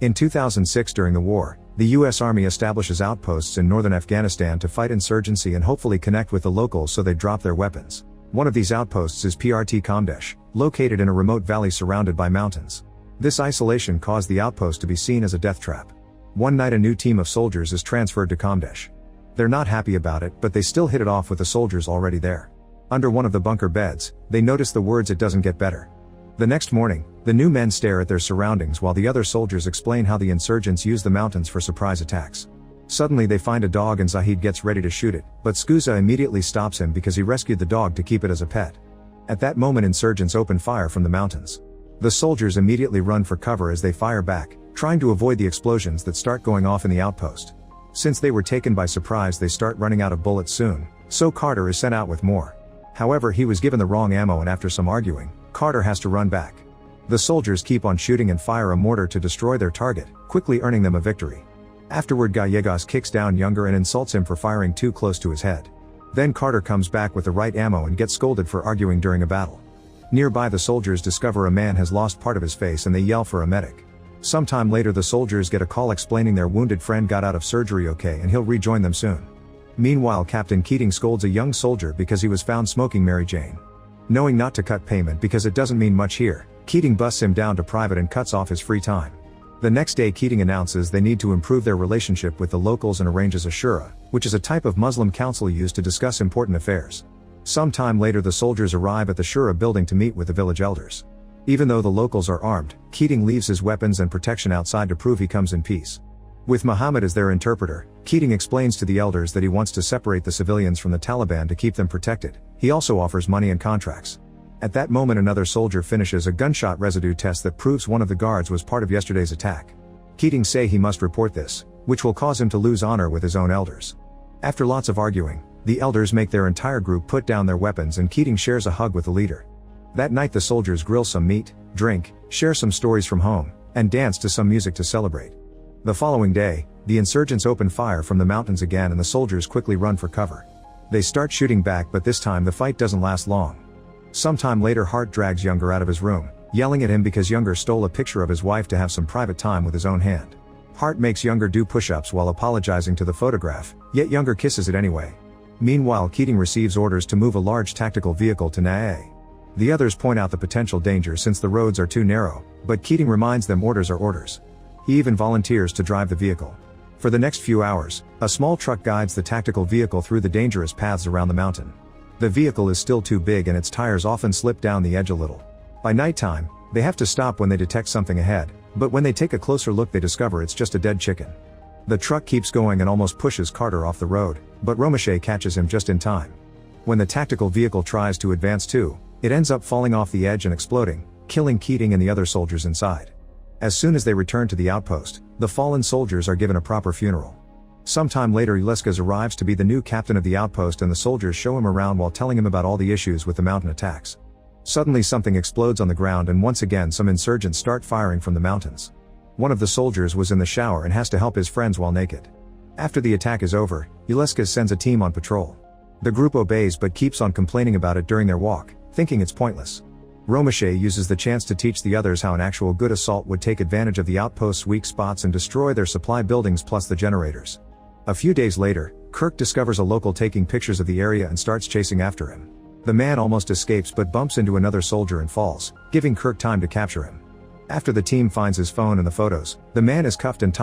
In 2006 during the war, the U.S. Army establishes outposts in northern Afghanistan to fight insurgency and hopefully connect with the locals so they drop their weapons. One of these outposts is PRT Kamdesh, located in a remote valley surrounded by mountains. This isolation caused the outpost to be seen as a death trap. One night a new team of soldiers is transferred to Kamdesh. They're not happy about it, but they still hit it off with the soldiers already there. Under one of the bunker beds, they notice the words "It doesn't get better." The next morning, the new men stare at their surroundings while the other soldiers explain how the insurgents use the mountains for surprise attacks. Suddenly they find a dog and Zahid gets ready to shoot it, but Skuza immediately stops him because he rescued the dog to keep it as a pet. At that moment insurgents open fire from the mountains. The soldiers immediately run for cover as they fire back, trying to avoid the explosions that start going off in the outpost. Since they were taken by surprise they start running out of bullets soon, so Carter is sent out with more. However, he was given the wrong ammo and after some arguing, Carter has to run back. The soldiers keep on shooting and fire a mortar to destroy their target, quickly earning them a victory. Afterward Gallegos kicks down Younger and insults him for firing too close to his head. Then Carter comes back with the right ammo and gets scolded for arguing during a battle. Nearby the soldiers discover a man has lost part of his face and they yell for a medic. Sometime later the soldiers get a call explaining their wounded friend got out of surgery okay and he'll rejoin them soon. Meanwhile Captain Keating scolds a young soldier because he was found smoking Mary Jane. Knowing not to cut payment because it doesn't mean much here, Keating busts him down to private and cuts off his free time. The next day Keating announces they need to improve their relationship with the locals and arranges a shura, which is a type of Muslim council used to discuss important affairs. Some time later the soldiers arrive at the shura building to meet with the village elders. Even though the locals are armed, Keating leaves his weapons and protection outside to prove he comes in peace. With Muhammad as their interpreter, Keating explains to the elders that he wants to separate the civilians from the Taliban to keep them protected. He also offers money and contracts. At that moment another soldier finishes a gunshot residue test that proves one of the guards was part of yesterday's attack. Keating say he must report this, which will cause him to lose honor with his own elders. After lots of arguing, the elders make their entire group put down their weapons and Keating shares a hug with the leader. That night the soldiers grill some meat, drink, share some stories from home, and dance to some music to celebrate. The following day, the insurgents open fire from the mountains again and the soldiers quickly run for cover. They start shooting back but this time the fight doesn't last long. Sometime later Hart drags Younger out of his room, yelling at him because Younger stole a picture of his wife to have some private time with his own hand. Hart makes Younger do push-ups while apologizing to the photograph, yet Younger kisses it anyway. Meanwhile Keating receives orders to move a large tactical vehicle to Nae. The others point out the potential danger since the roads are too narrow, but Keating reminds them orders are orders. He even volunteers to drive the vehicle. For the next few hours, a small truck guides the tactical vehicle through the dangerous paths around the mountain. The vehicle is still too big and its tires often slip down the edge a little. By nighttime, they have to stop when they detect something ahead, but when they take a closer look they discover it's just a dead chicken. The truck keeps going and almost pushes Carter off the road, but Romeshay catches him just in time. When the tactical vehicle tries to advance too, it ends up falling off the edge and exploding, killing Keating and the other soldiers inside. As soon as they return to the outpost, the fallen soldiers are given a proper funeral. Sometime later Ulescas arrives to be the new captain of the outpost and the soldiers show him around while telling him about all the issues with the mountain attacks. Suddenly something explodes on the ground and once again some insurgents start firing from the mountains. One of the soldiers was in the shower and has to help his friends while naked. After the attack is over, Ulescas sends a team on patrol. The group obeys but keeps on complaining about it during their walk, thinking it's pointless. Romeshay uses the chance to teach the others how an actual good assault would take advantage of the outpost's weak spots and destroy their supply buildings plus the generators. A few days later, Kirk discovers a local taking pictures of the area and starts chasing after him. The man almost escapes but bumps into another soldier and falls, giving Kirk time to capture him. After the team finds his phone and the photos, the man is cuffed and